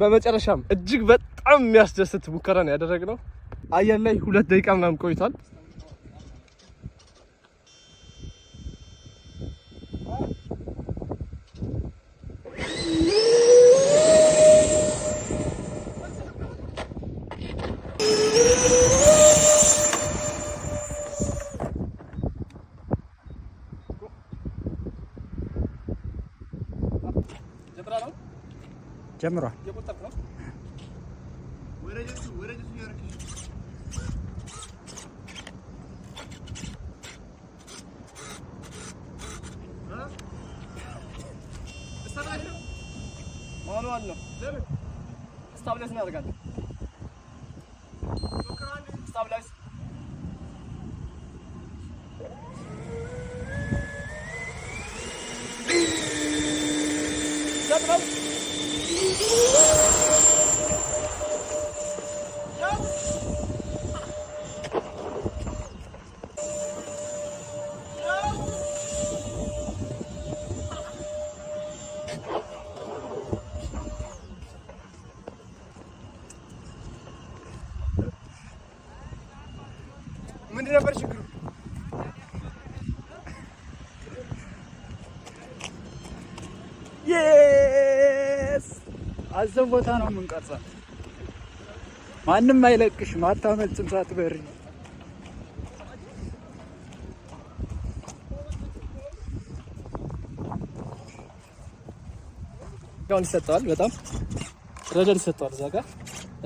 በመጨረሻም እጅግ በጣም የሚያስደስት ሙከራ ነው ያደረግነው። አየር ላይ 2 ደቂቃ ምናምን ቆይቷል። ጀምሯል። ማኑዋል ነው። ስታብላይዝ እናደርጋለን። ስታብላይዝ ምንድን ነበር ችግሩ? የስ አዘን ቦታ ነው የምንቀርጸው። ማንም አይለቅሽም፣ አታመልጭም ሳትበሪ። ጋር ይሰጣል። በጣም ረደር ይሰጣል እዛ ጋር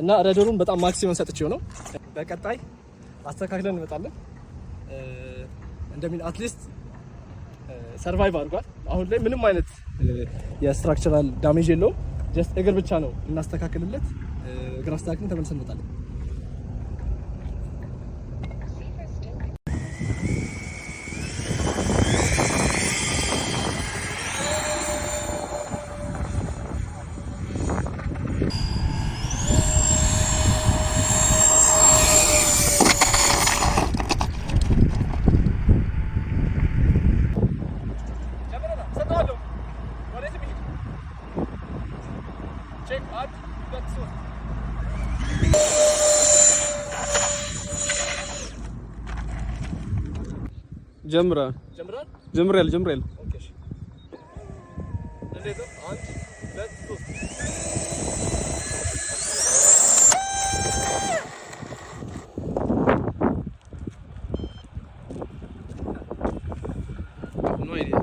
እና ረደሩን በጣም ማክሲመም ሰጥቼው ነው። በቀጣይ አስተካክለን እንመጣለን። እንደምን አትሊስት ሰርቫይቭ አድርጓል። አሁን ላይ ምንም አይነት የስትራክቸራል ዳሜጅ የለውም። ጀስት እግር ብቻ ነው እናስተካክልለት። እግር አስተካክለን ተመልሰን እንመጣለን። ጀምራል ኦኬ እሺ እንደዚህ 1 2 3 ኖ አይዲያ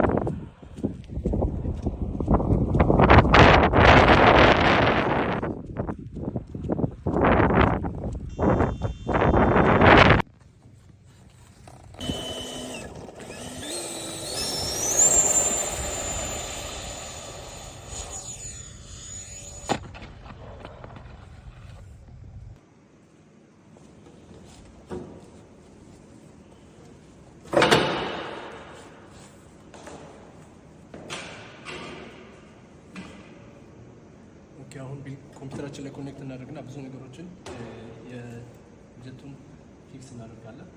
አሁን ኮምፒውተራችን ላይ ኮኔክት እናደርግና ብዙ ነገሮችን የጀቱን ፊክስ እናደርጋለን።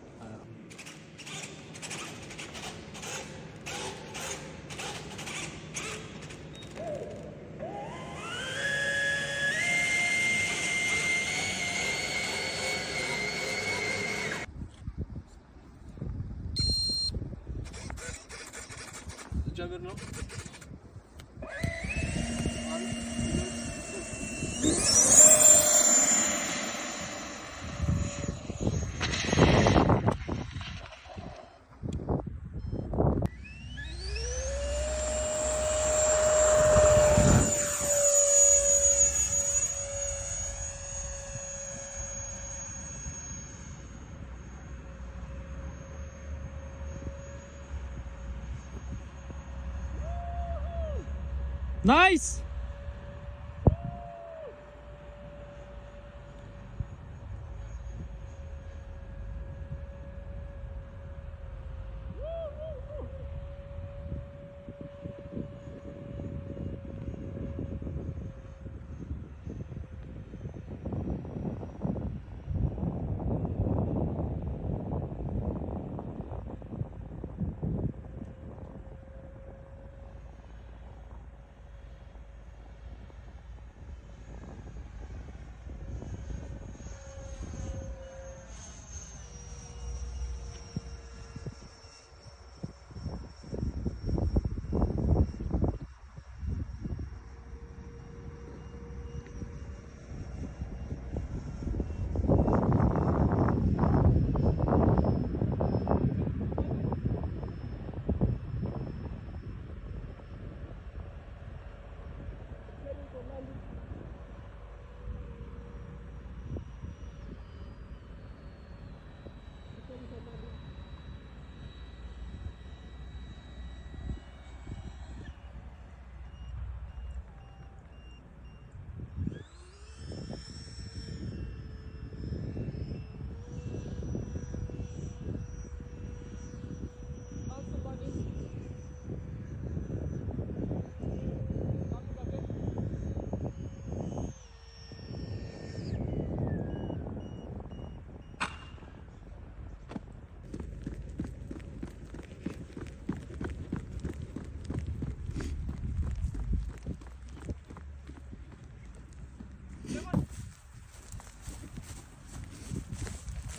ጀምር ነው ናይስ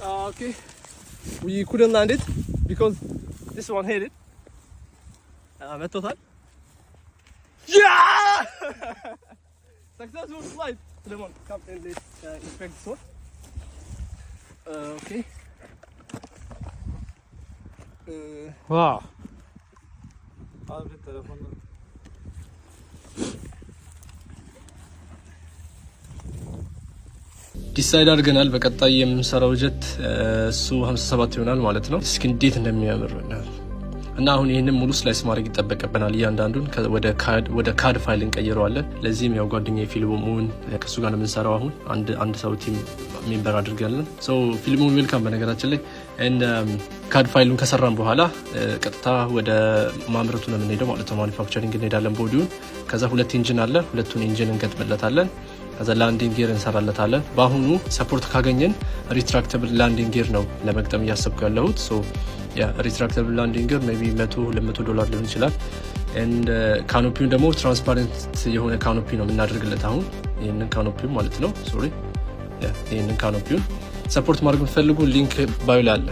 Okay, we couldn't land it because this one hit it. መጥቶታል። Yeah! Successful flight. Lemon, come and let's inspect this one. Okay. ዋው ዲሳይድ አድርገናል። በቀጣይ የምንሰራው ጀት እሱ 57 ይሆናል ማለት ነው። እስኪ እንዴት እንደሚያምር እና አሁን ይህንን ሙሉ ስላይስ ማድረግ ይጠበቅብናል። እያንዳንዱን ወደ ካድ ፋይል እንቀይረዋለን። ለዚህም ያው ጓደኛዬ ፊልሙን ከሱ ጋር ነው የምንሰራው። አሁን አንድ ሰው ቲም ሜምበር አድርገናል። ሶ ፊልሙን ዌልካም። በነገራችን ላይ ካድ ፋይሉን ከሰራን በኋላ ቀጥታ ወደ ማምረቱ ነው የምንሄደው ማለት ነው። ማኒፋክቸሪንግ እንሄዳለን። ቦዲውን ከዛ 2 ኢንጂን አለ። 2ቱን ኢንጂን እንገጥምለታለን። ከዛ ላንዲንግ ጊር እንሰራለታለን። በአሁኑ ሰፖርት ካገኘን ሪትራክተብል ላንዲንግ ጊር ነው ለመግጠም እያሰብኩ ያለሁት። ሶ ያ ሪትራክተብል ላንዲንግ ጊር ሜይ ቢ $100-200 ሊሆን ይችላል። ኤንድ ካኖፒውን ደግሞ ትራንስፓረንት የሆነ ካኖፒ ነው የምናደርግለት። አሁን ይሄንን ካኖፒውን ማለት ነው። ሶሪ ያ ይሄንን ካኖፒውን ሰፖርት ማድረግ የምትፈልጉ ሊንክ ባዮ ላይ አለ።